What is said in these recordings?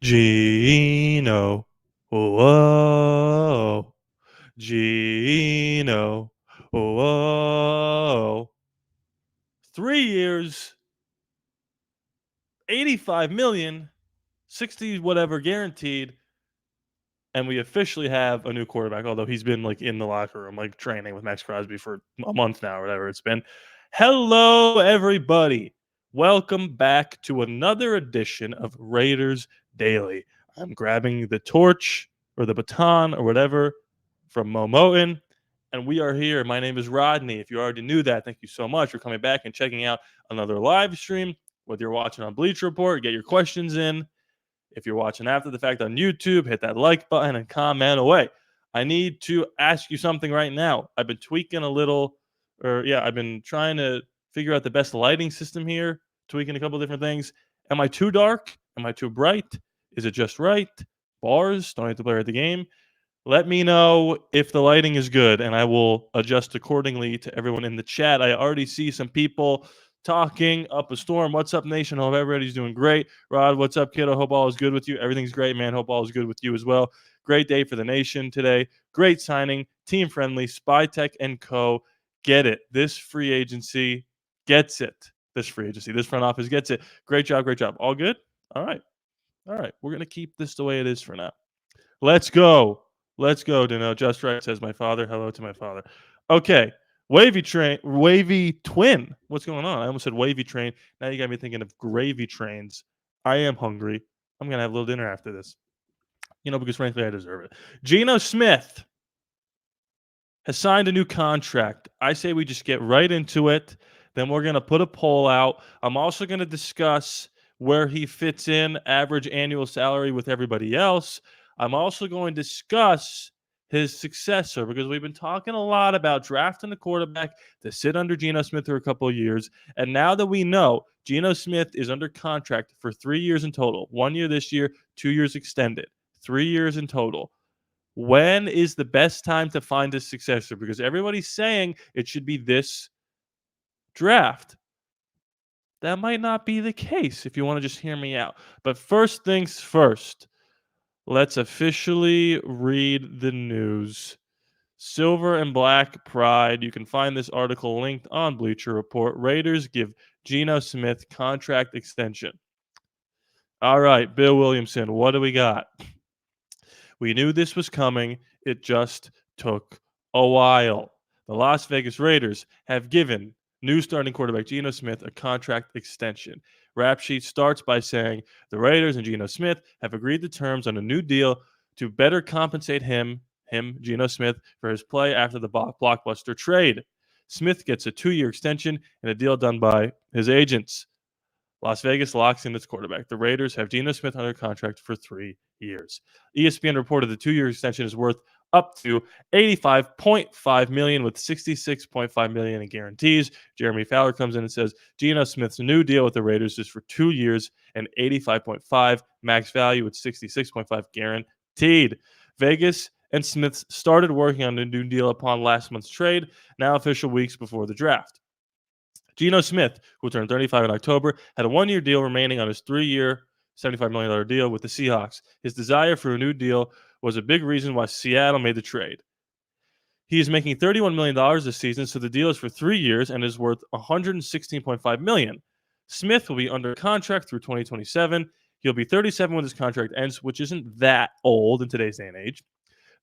Geno. Whoa. Geno. Whoa. 3 years, 85 million, 60 whatever guaranteed. And we officially have a new quarterback, although he's been like in the locker room, like training with Max Crosby for a month now, or whatever it's been. Hello, everybody. Welcome back to another edition of Raiders Daily. I'm grabbing the torch or the baton or whatever from Mo Moten, and we are here. My name is Rodney. If you already knew that, thank you so much for coming back and checking out another live stream. Whether you're watching on Bleacher Report, get your questions in. If you're watching after the fact on YouTube, hit that like button and comment away. I need to ask you something right now. I've been tweaking a little, I've been trying to figure out the best lighting system here, tweaking a couple different things. Am I too dark? Am I too bright? Is it just right? Bars? Don't have to play at the game. Let me know if the lighting is good, and I will adjust accordingly to everyone in the chat. I already see some people talking up a storm. What's up, nation? Hope everybody's doing great. Rod, what's up, kiddo? Hope all is good with you. Everything's great, man. Hope all is good with you as well. Great day for the nation today. Great signing. Team friendly. SpyTech & Co. Get it. This free agency gets it. This front office gets it. Great job. Great job. All good? All right. We're going to keep this the way it is for now. Let's go. Dino. Just right, says my father. Hello to my father. Okay. Wavy twin. What's going on? I almost said wavy train. Now you got me thinking of gravy trains. I am hungry. I'm going to have a little dinner after this. Because frankly, I deserve it. Geno Smith has signed a new contract. I say we just get right into it. Then we're going to put a poll out. I'm also going to discuss where he fits in average annual salary with everybody else. I'm also going to discuss his successor because we've been talking a lot about drafting a quarterback to sit under Geno Smith for a couple of years. And now that we know Geno Smith is under contract for 3 years in total, 1 year this year, 2 years extended, 3 years in total. When is the best time to find a successor? Because everybody's saying it should be this draft. That might not be the case if you want to just hear me out. But first things first. Let's officially read the news. Silver and Black Pride. You can find this article linked on Bleacher Report. Raiders give Geno Smith contract extension. All right, Bill Williamson, what do we got? We knew this was coming. It just took a while. The Las Vegas Raiders have given new starting quarterback Geno Smith a contract extension. Rap Sheet starts by saying the Raiders and Geno Smith have agreed to terms on a new deal to better compensate him, Geno Smith, for his play after the blockbuster trade. Smith gets a 2-year extension and a deal done by his agents. Las Vegas locks in its quarterback. The Raiders have Geno Smith under contract for 3 years. ESPN reported the 2-year extension is worth up to $85.5 million with $66.5 million in guarantees. Jeremy Fowler comes in and says Geno Smith's new deal with the Raiders is for 2 years and $85.5 max value with $66.5 guaranteed. Vegas and Smith started working on a new deal upon last month's trade, now official weeks before the draft. Geno Smith, who turned 35 in October, had a 1-year deal remaining on his 3-year, $75 million deal with the Seahawks. His desire for a new deal was a big reason why Seattle made the trade. He is making $31 million this season, so the deal is for 3 years and is worth $116.5 million. Smith will be under contract through 2027. He'll be 37 when his contract ends, which isn't that old in today's day and age.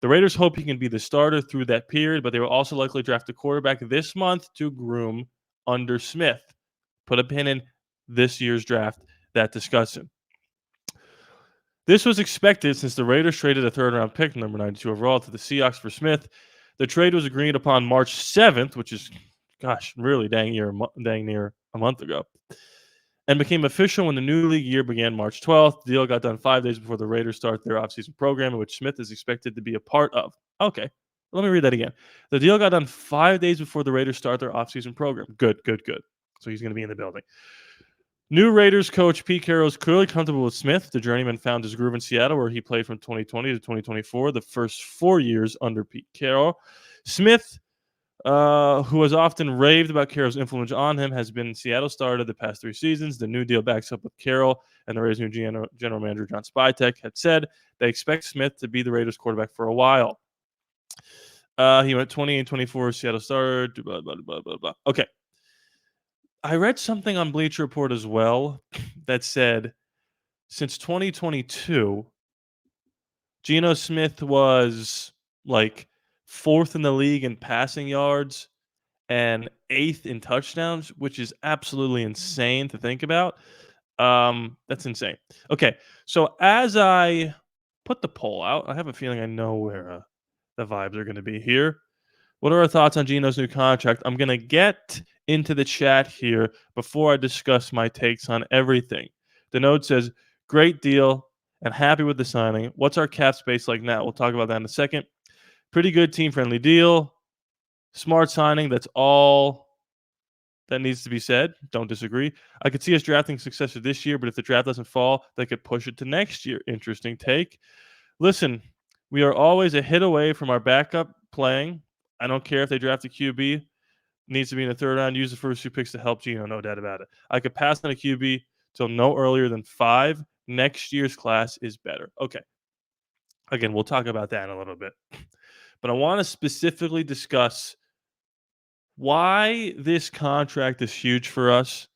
The Raiders hope he can be the starter through that period, but they will also likely draft a quarterback this month to groom under Smith. Put a pin in this year's draft, that discussion. This was expected since the Raiders traded a third-round pick, number 92 overall, to the Seahawks for Smith. The trade was agreed upon March 7th, which is, really dang near a month ago, and became official when the new league year began March 12th. The deal got done 5 days before the Raiders start their offseason program, in which Smith is expected to be a part of. Okay, let me read that again. The deal got done 5 days before the Raiders start their offseason program. Good. So he's going to be in the building. New Raiders coach Pete Carroll is clearly comfortable with Smith. The journeyman found his groove in Seattle, where he played from 2020 to 2024, the first 4 years under Pete Carroll. Smith who has often raved about Carroll's influence on him, has been Seattle starter the past 3 seasons. The new deal backs up with Carroll, and the Raiders' new general manager, John Spytek, had said they expect Smith to be the Raiders' quarterback for a while. He went 28-24, Seattle starter, blah, blah, blah, blah, blah. Okay. I read something on Bleacher Report as well that said since 2022, Geno Smith was like 4th in the league in passing yards and 8th in touchdowns, which is absolutely insane to think about. That's insane. Okay, so as I put the poll out, I have a feeling I know where the vibes are going to be here. What are our thoughts on Geno's new contract? I'm going to get into the chat here before I discuss my takes on everything. The note says, great deal and happy with the signing. What's our cap space like now? We'll talk about that in a second. Pretty good team-friendly deal. Smart signing. That's all that needs to be said. Don't disagree. I could see us drafting successor this year, but if the draft doesn't fall, they could push it to next year. Interesting take. Listen, we are always a hit away from our backup playing. I don't care if they draft a QB. Needs to be in the 3rd round. Use the first 2 picks to help Geno, no doubt about it. I could pass on a QB till no earlier than 5. Next year's class is better. Okay. Again, we'll talk about that in a little bit. But I want to specifically discuss why this contract is huge for us.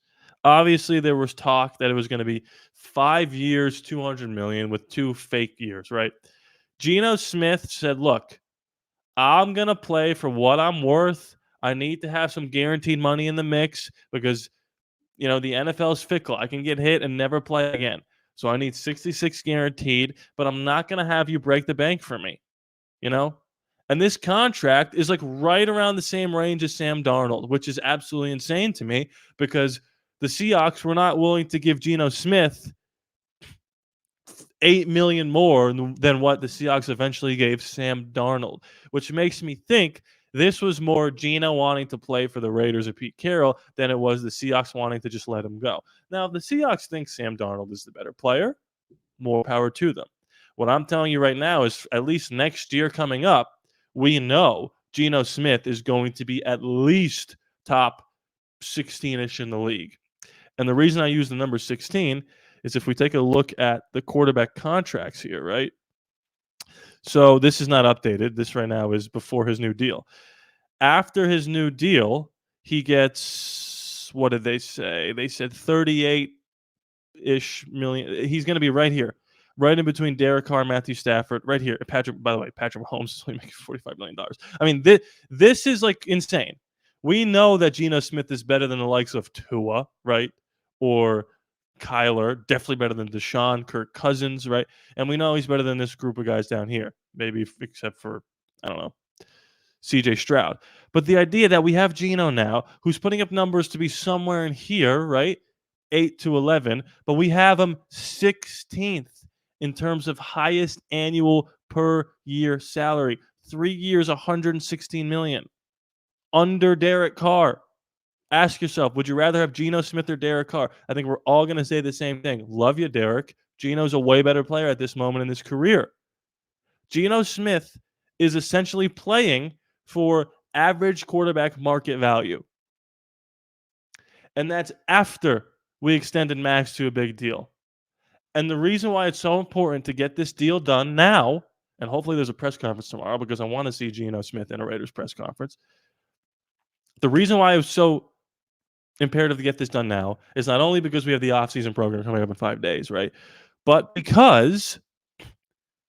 Obviously, there was talk that it was going to be 5 years, $200 million with 2 fake years, right? Geno Smith said, look, I'm going to play for what I'm worth. I need to have some guaranteed money in the mix because, the NFL is fickle. I can get hit and never play again. So I need 66 guaranteed, but I'm not going to have you break the bank for me, And this contract is like right around the same range as Sam Darnold, which is absolutely insane to me because the Seahawks were not willing to give Geno Smith $8 million more than what the Seahawks eventually gave Sam Darnold, which makes me think this was more Geno wanting to play for the Raiders or Pete Carroll than it was the Seahawks wanting to just let him go. Now, if the Seahawks think Sam Darnold is the better player, more power to them. What I'm telling you right now is at least next year coming up, we know Geno Smith is going to be at least top 16-ish in the league. And the reason I use the number 16 is if we take a look at the quarterback contracts here, right? So this is not updated. This right now is before his new deal. After his new deal, he gets, what did they say? They said 38-ish million. He's going to be right here, right in between Derek Carr, Matthew Stafford, right here. By the way, Patrick Mahomes is only making $45 million. I mean, this is like insane. We know that Geno Smith is better than the likes of Tua, right? Or Kyler, definitely better than Deshaun, Kirk Cousins, right? And we know he's better than this group of guys down here, maybe except for, I don't know, CJ Stroud. But the idea that we have Geno now, who's putting up numbers to be somewhere in here, right? 8 to 11, but we have him 16th in terms of highest annual per year salary. 3 years, $116 million. Under Derek Carr. Ask yourself, would you rather have Geno Smith or Derek Carr? I think we're all going to say the same thing. Love you, Derek. Geno's a way better player at this moment in his career. Geno Smith is essentially playing for average quarterback market value. And that's after we extended Max to a big deal. And the reason why it's so important to get this deal done now, and hopefully there's a press conference tomorrow because I want to see Geno Smith in a Raiders press conference. The reason why it was so imperative to get this done now is not only because we have the offseason program coming up in 5 days, right? But because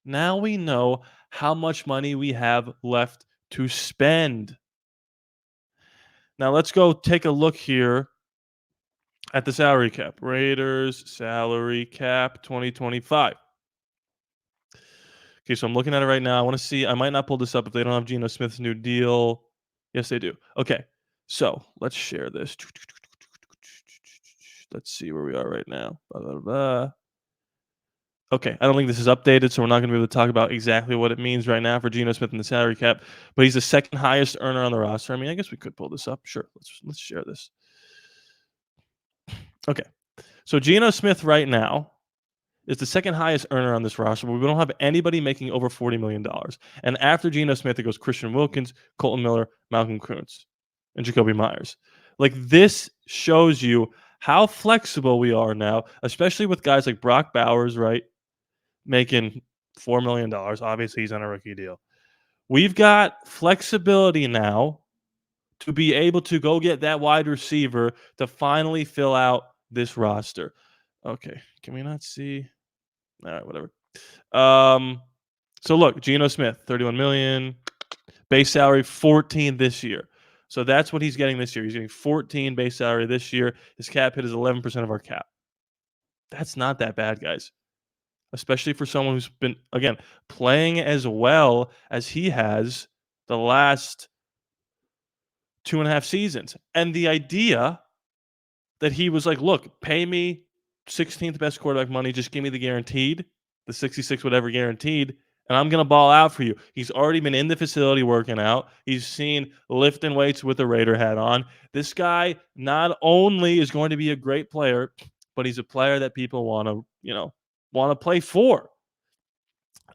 now we know how much money we have left to spend. Now let's go take a look here at the salary cap. Raiders salary cap 2025. Okay, so I'm looking at it right now. I want to see. I might not pull this up if they don't have Geno Smith's new deal. Yes, they do. Okay, so let's share this. Let's see where we are right now. Blah, blah, blah. Okay, I don't think this is updated, so we're not going to be able to talk about exactly what it means right now for Geno Smith and the salary cap. But he's the second highest earner on the roster. I mean, I guess we could pull this up. Sure, let's share this. Okay, so Geno Smith right now is the second highest earner on this roster, but we don't have anybody making over $40 million. And after Geno Smith, it goes Christian Wilkins, Colton Miller, Malcolm Kuntz, and Jacoby Myers. Like, this shows you how flexible we are now, especially with guys like Brock Bowers, right? Making $4 million. Obviously, he's on a rookie deal. We've got flexibility now to be able to go get that wide receiver to finally fill out this roster. Okay, can we not see? All right, whatever. So look, Geno Smith, 31 million, base salary 14 this year. So that's what he's getting this year. He's getting 14 base salary this year. His cap hit is 11% of our cap. That's not that bad, guys. Especially for someone who's been, again, playing as well as he has the last 2.5 seasons. And the idea that he was like, look, pay me 16th best quarterback money, just give me the guaranteed, the 66 whatever guaranteed, and I'm going to ball out for you. He's already been in the facility working out. He's seen lifting weights with the Raider hat on. This guy not only is going to be a great player, but he's a player that people want to play for.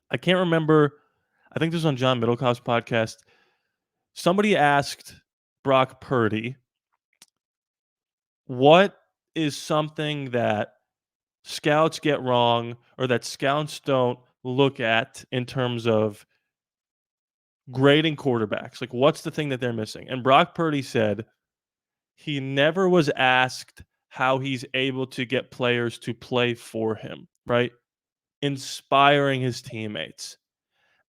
I can't remember. I think this was on John Middlecoff's podcast. Somebody asked Brock Purdy, what is something that scouts get wrong or that scouts don't look at in terms of grading quarterbacks? Like, what's the thing that they're missing? And Brock Purdy said he never was asked how he's able to get players to play for him, right? Inspiring his teammates.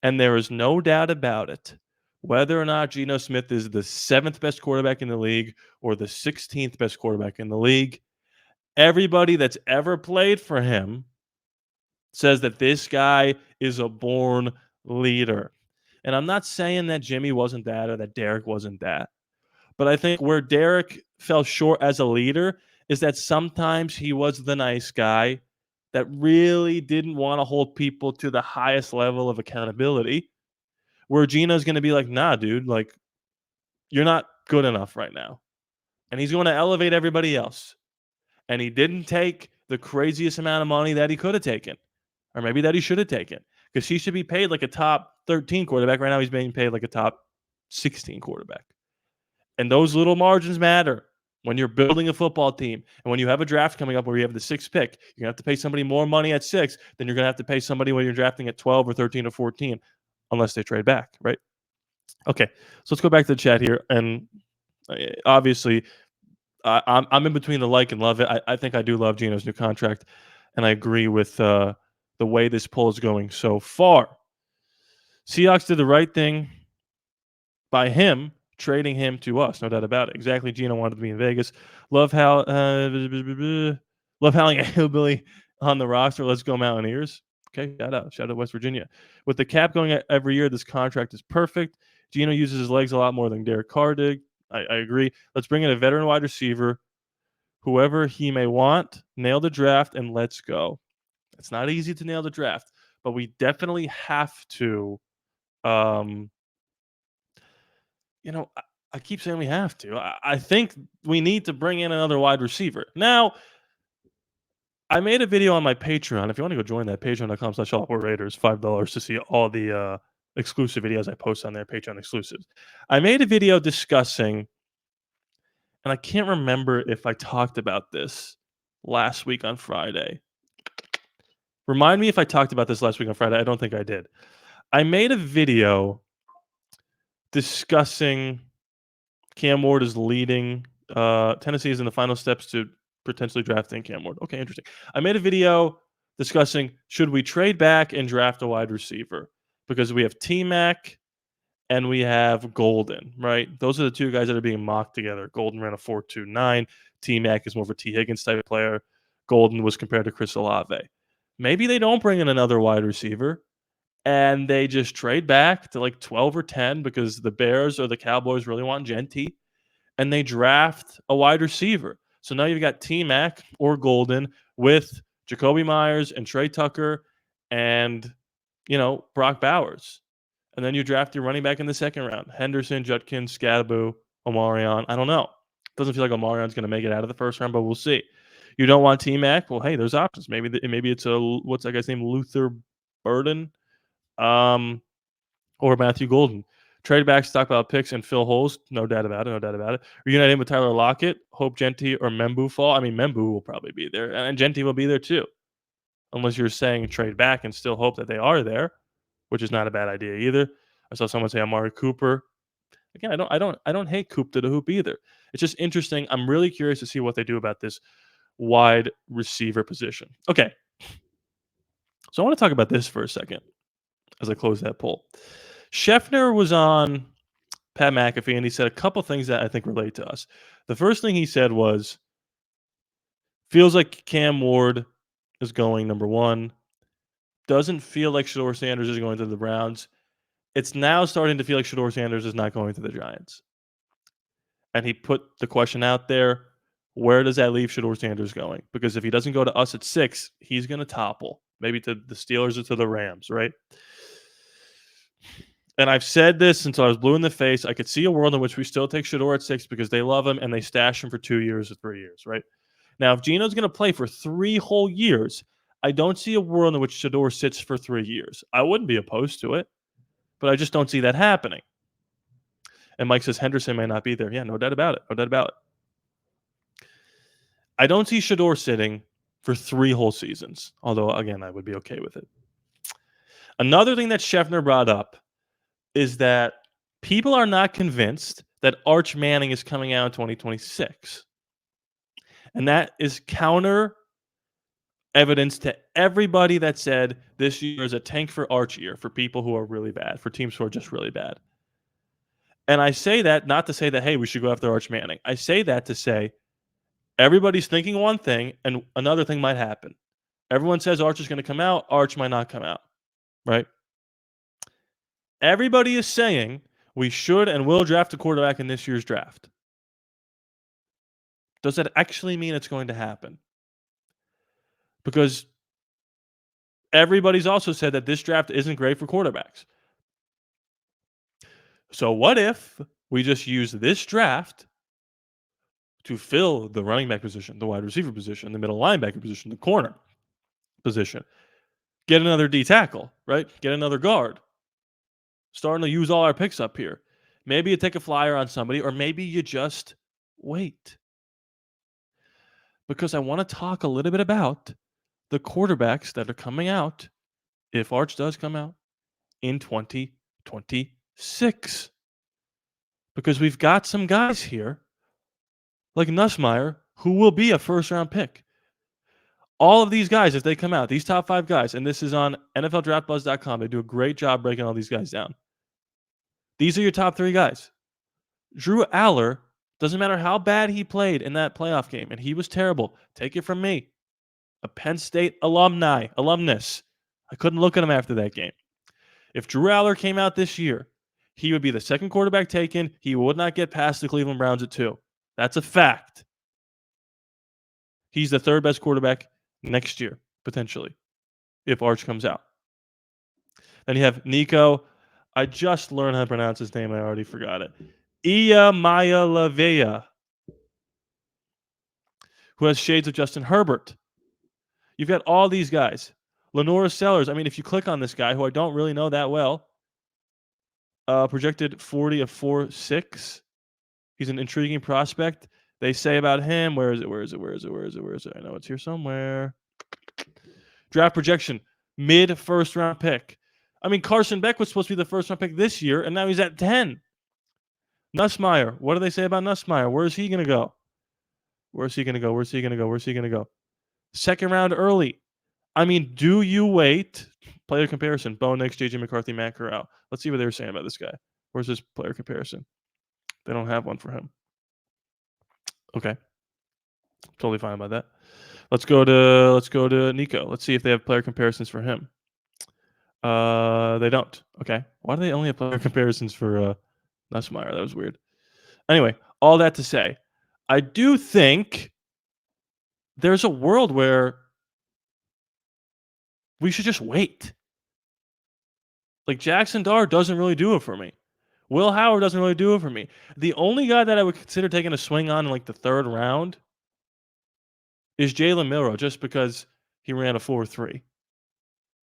And there is no doubt about it. Whether or not Geno Smith is the 7th best quarterback in the league or the 16th best quarterback in the league, everybody that's ever played for him says that this guy is a born leader. And I'm not saying that Jimmy wasn't that or that Derek wasn't that. But I think where Derek fell short as a leader is that sometimes he was the nice guy that really didn't want to hold people to the highest level of accountability. Where Geno's going to be like, nah, dude, like, you're not good enough right now. And he's going to elevate everybody else. And he didn't take the craziest amount of money that he could have taken, or maybe that he should have taken, because he should be paid like a top 13 quarterback. Right now, he's being paid like a top 16 quarterback. And those little margins matter when you're building a football team. And when you have a draft coming up where you have the 6th pick, you're going to have to pay somebody more money at 6 than you're going to have to pay somebody when you're drafting at 12 or 13 or 14, unless they trade back, right? Okay, so let's go back to the chat here. And obviously, I'm in between the like and love it. I think I do love Geno's new contract, and I agree with the way this poll is going so far. Seahawks did the right thing by him trading him to us, no doubt about it. Exactly, Geno wanted to be in Vegas. Love how having a hillbilly on the roster. Let's go Mountaineers. Okay, shout out West Virginia. With the cap going every year, this contract is perfect. Geno uses his legs a lot more than Derek Carr did. I agree. Let's bring in a veteran wide receiver, whoever he may want. Nail the draft and let's go. It's not easy to nail the draft, but we definitely have to. I keep saying we have to. I think we need to bring in another wide receiver. Now, I made a video on my Patreon. If you want to go join that, patreon.com/ALLaBorde Raiders, $5 to see all the exclusive videos I post on there, Patreon exclusives. I made a video discussing, and I can't remember if I talked about this last week on Friday. Remind me if I talked about this last week on Friday. I don't think I did. I made a video discussing Cam Ward is leading. Tennessee is in the final steps to potentially drafting Cam Ward. Okay, interesting. I made a video discussing, should we trade back and draft a wide receiver? Because we have T-Mac and we have Golden, right? Those are the two guys that are being mocked together. Golden ran a 4.29. T-Mac is more of a T. Higgins type player. Golden was compared to Chris Olave. Maybe they don't bring in another wide receiver and they just trade back to like 12 or 10 because the Bears or the Cowboys really want Genty, and they draft a wide receiver. So now you've got T-Mac or Golden with Jacoby Myers and Trey Tucker and, Brock Bowers. And then you draft your running back in the second round. Henderson, Judkins, Scadaboo, Omarion. I don't know. Doesn't feel like Omarion's going to make it out of the first round, but we'll see. You don't want T-Mac? Well, hey, there's options. Maybe it's what's that guy's name? Luther Burden, or Matthew Golden. Trade back, stockpile picks, and fill holes. No doubt about it. No doubt about it. Reunite him with Tyler Lockett. Hope Genty or Membu fall. I mean, Membu will probably be there, and Genty will be there too. Unless you're saying trade back and still hope that they are there, which is not a bad idea either. I saw someone say Amari Cooper. Again, I don't hate Coop to the hoop either. It's just interesting. I'm really curious to see what they do about this wide receiver position. Okay. So I want to talk about this for a second as I close that poll. Scheffner was on Pat McAfee and he said a couple things that I think relate to us. The first thing he said was, feels like Cam Ward is going number one. Doesn't feel like Shedeur Sanders is going to the Browns. It's now starting to feel like Shedeur Sanders is not going to the Giants. And he put the question out there, where does that leave Shedeur Sanders going? Because if he doesn't go to us at 6, he's going to topple. Maybe to the Steelers or to the Rams, right? And I've said this until I was blue in the face. I could see a world in which we still take Shedeur at 6 because they love him and they stash him for 2 years or 3 years, right? Now, if Geno's going to play for 3 whole years, I don't see a world in which Shedeur sits for 3 years. I wouldn't be opposed to it, but I just don't see that happening. And Mike says Henderson may not be there. Yeah, no doubt about it. No doubt about it. I don't see Shedeur sitting for 3 whole seasons, although, again, I would be okay with it. Another thing that Scheffner brought up is that people are not convinced that Arch Manning is coming out in 2026. And that is counter evidence to everybody that said this year is a tank for Arch year for people who are really bad, for teams who are just really bad. And I say that not to say that, hey, we should go after Arch Manning. I say that to say everybody's thinking one thing and another thing might happen. Everyone says Arch is going to come out. Arch might not come out, right? Everybody is saying we should and will draft a quarterback in this year's draft. Does that actually mean it's going to happen? Because everybody's also said that this draft isn't great for quarterbacks. So what if we just use this draft to fill the running back position, the wide receiver position, the middle linebacker position, the corner position? Get another D tackle, right? Get another guard. Starting to use all our picks up here. Maybe you take a flyer on somebody, or maybe you just wait. Because I want to talk a little bit about the quarterbacks that are coming out, if Arch does come out, in 2026. Because we've got some guys here, like Nussmeier, who will be a first-round pick. All of these guys, if they come out, these top 5 guys, and this is on NFLDraftBuzz.com, they do a great job breaking all these guys down. These are your top 3 guys. Drew Aller, doesn't matter how bad he played in that playoff game, and he was terrible. Take it from me, a Penn State alumnus. I couldn't look at him after that game. If Drew Aller came out this year, he would be the second quarterback taken. He would not get past the Cleveland Browns at 2. That's a fact. He's the 3rd best quarterback next year, potentially, if Arch comes out. Then you have Nico. I just learned how to pronounce his name. I already forgot it. Iamaleava, who has shades of Justin Herbert. You've got all these guys. Lenora Sellers. I mean, if you click on this guy, who I don't really know that well, projected 40 of 4.6. He's an intriguing prospect. They say about him, where is it? I know it's here somewhere. Draft projection, mid first round pick. I mean, Carson Beck was supposed to be the first round pick this year, and now he's at 10. Nussmeier, what do they say about Nussmeier? Where is he going to go? Where's he going to go? Second round early. I mean, do you wait? Player comparison, Bo Nix, JJ McCarthy, Matt Corral. Let's see what they were saying about this guy. Where's his player comparison? They don't have one for him. Okay. Totally fine about that. Let's go to Nico. Let's see if they have player comparisons for him. They don't. Okay. Why do they only have player comparisons for Nussmeier? That was weird. Anyway, all that to say, I do think there's a world where we should just wait. Like Jackson Dart doesn't really do it for me. Will Howard doesn't really do it for me. The only guy that I would consider taking a swing on in like the 3rd round is Jalen Milrow just because he ran a 4.3,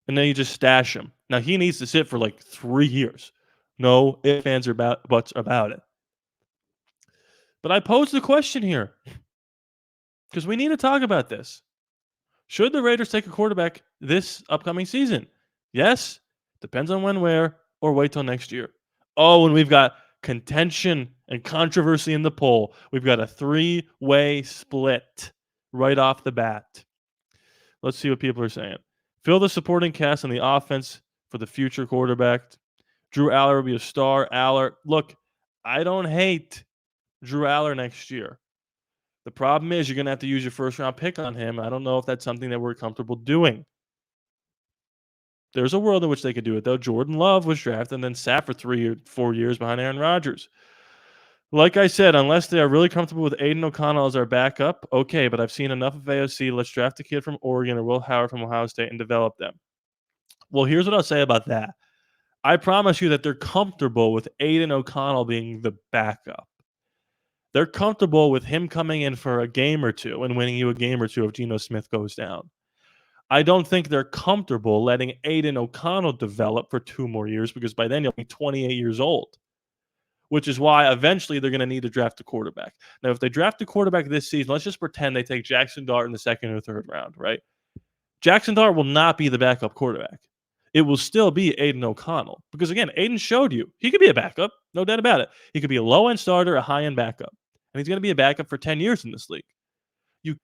and then you just stash him. Now he needs to sit for like 3 years. No ifs, ands, or buts about it. But I pose the question here because we need to talk about this. Should the Raiders take a quarterback this upcoming season? Yes. Depends on when, where, or wait till next year. Oh, and we've got contention and controversy in the poll. We've got a three-way split right off the bat. Let's see what people are saying. Fill the supporting cast on the offense for the future quarterback. Drew Aller will be a star. Aller, look, I don't hate Drew Aller next year. The problem is you're going to have to use your first round pick on him. I don't know if that's something that we're comfortable doing. There's a world in which they could do it, though. Jordan Love was drafted and then sat for 3 or 4 years behind Aaron Rodgers. Like I said, unless they are really comfortable with Aiden O'Connell as our backup, okay, but I've seen enough of AOC. Let's draft a kid from Oregon or Will Howard from Ohio State and develop them. Well, here's what I'll say about that. I promise you that they're comfortable with Aiden O'Connell being the backup. They're comfortable with him coming in for a game or two and winning you a game or two if Geno Smith goes down. I don't think they're comfortable letting Aiden O'Connell develop for 2 more years because by then you'll be 28 years old, which is why eventually they're going to need to draft a quarterback. Now, if they draft a quarterback this season, let's just pretend they take Jackson Dart in the second or third round, right? Jackson Dart will not be the backup quarterback. It will still be Aiden O'Connell because, again, Aiden showed you he could be a backup, no doubt about it. He could be a low-end starter, a high-end backup, and he's going to be a backup for 10 years in this league. You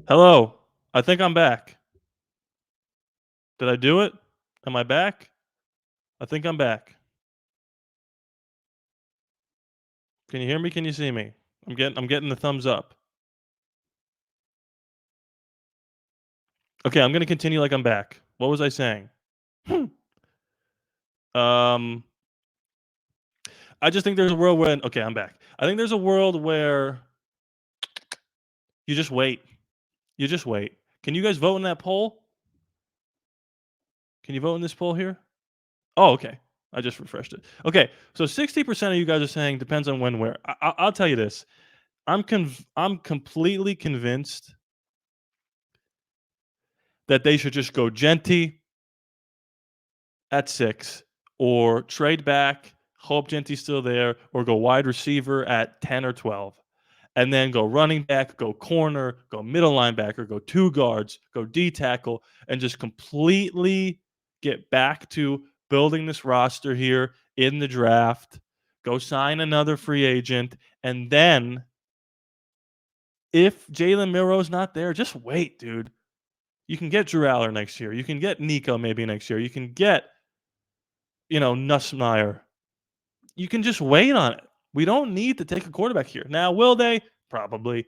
Hello. I think I'm back. Did I do it? Am I back? I think I'm back. Can you hear me? Can you see me? I'm getting the thumbs up. Okay, I'm gonna continue like I'm back. What was I saying? um, I just think there's a world when okay, I'm back. I think there's a world where You just wait. You just wait. Can you guys vote in that poll? Can you vote in this poll here? Oh, okay. I just refreshed it. Okay, so 60% of you guys are saying depends on when, where. I'll tell you this. I'm completely convinced that they should just go Genty at 6 or trade back, hope Genty's still there, or go wide receiver at 10 or 12. And then go running back, go corner, go middle linebacker, go two guards, go D tackle, and just completely get back to building this roster here in the draft. Go sign another free agent. And then if Jalen Milroe's not there, just wait, dude. You can get Drew Aller next year. You can get Nico maybe next year. You can get, Nussmeier. You can just wait on it. We don't need to take a quarterback here. Now, will they? Probably.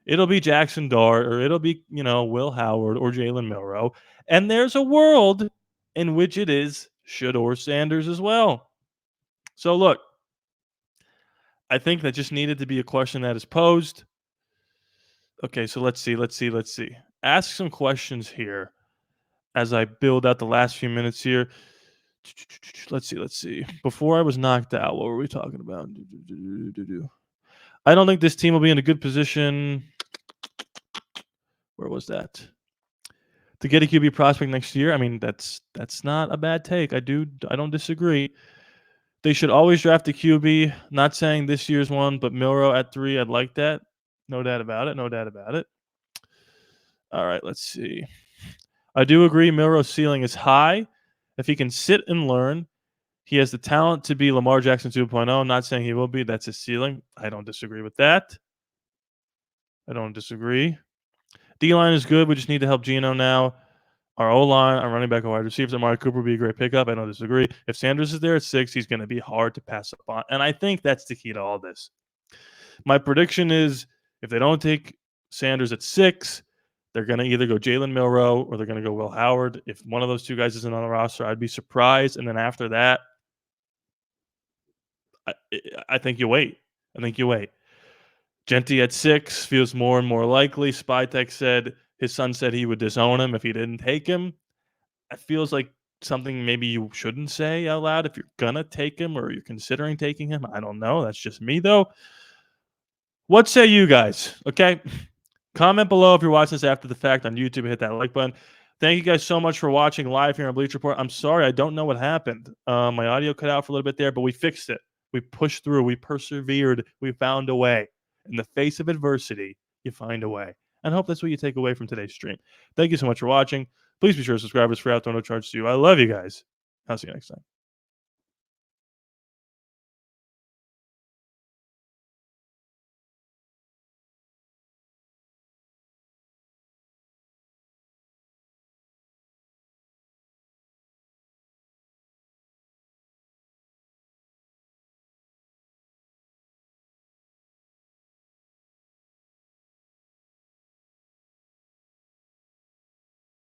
It'll be Jackson Dart or it'll be, Will Howard or Jalen Milroe. And there's a world in which it is Shedeur Sanders as well. So look, I think that just needed to be a question that is posed. Okay, so let's see. Ask some questions here as I build out the last few minutes here. Let's see. Before I was knocked out, what were we talking about? I don't think this team will be in a good position. Where was that? To get a QB prospect next year. I mean, that's not a bad take. I don't disagree. They should always draft a QB. Not saying this year's one, but Milroe at 3, I'd like that. No doubt about it. All right, let's see. I do agree Milroe's ceiling is high. If he can sit and learn, he has the talent to be Lamar Jackson 2.0. I'm not saying he will be. That's his ceiling. I don't disagree with that. D-line is good. We just need to help Geno now. Our O-line, our running back, and wide receivers, Amari Cooper would be a great pickup. I don't disagree. If Sanders is there at 6, he's going to be hard to pass up on. And I think that's the key to all this. My prediction is if they don't take Sanders at 6, they're going to either go Jalen Milroe or they're going to go Will Howard. If one of those two guys isn't on the roster, I'd be surprised. And then after that, I think you wait. Genty at 6 feels more and more likely. Spytek said his son said he would disown him if he didn't take him. It feels like something maybe you shouldn't say out loud if you're going to take him or you're considering taking him. I don't know. That's just me, though. What say you guys? Okay. Comment below if you're watching this after the fact on YouTube. Hit that like button. Thank you guys so much for watching live here on Bleach Report. I'm sorry. I don't know what happened. My audio cut out for a little bit there, but we fixed it. We pushed through. We persevered. We found a way. In the face of adversity, you find a way. And I hope that's what you take away from today's stream. Thank you so much for watching. Please be sure to subscribe. It's free out there, no charge to you. I love you guys. I'll see you next time.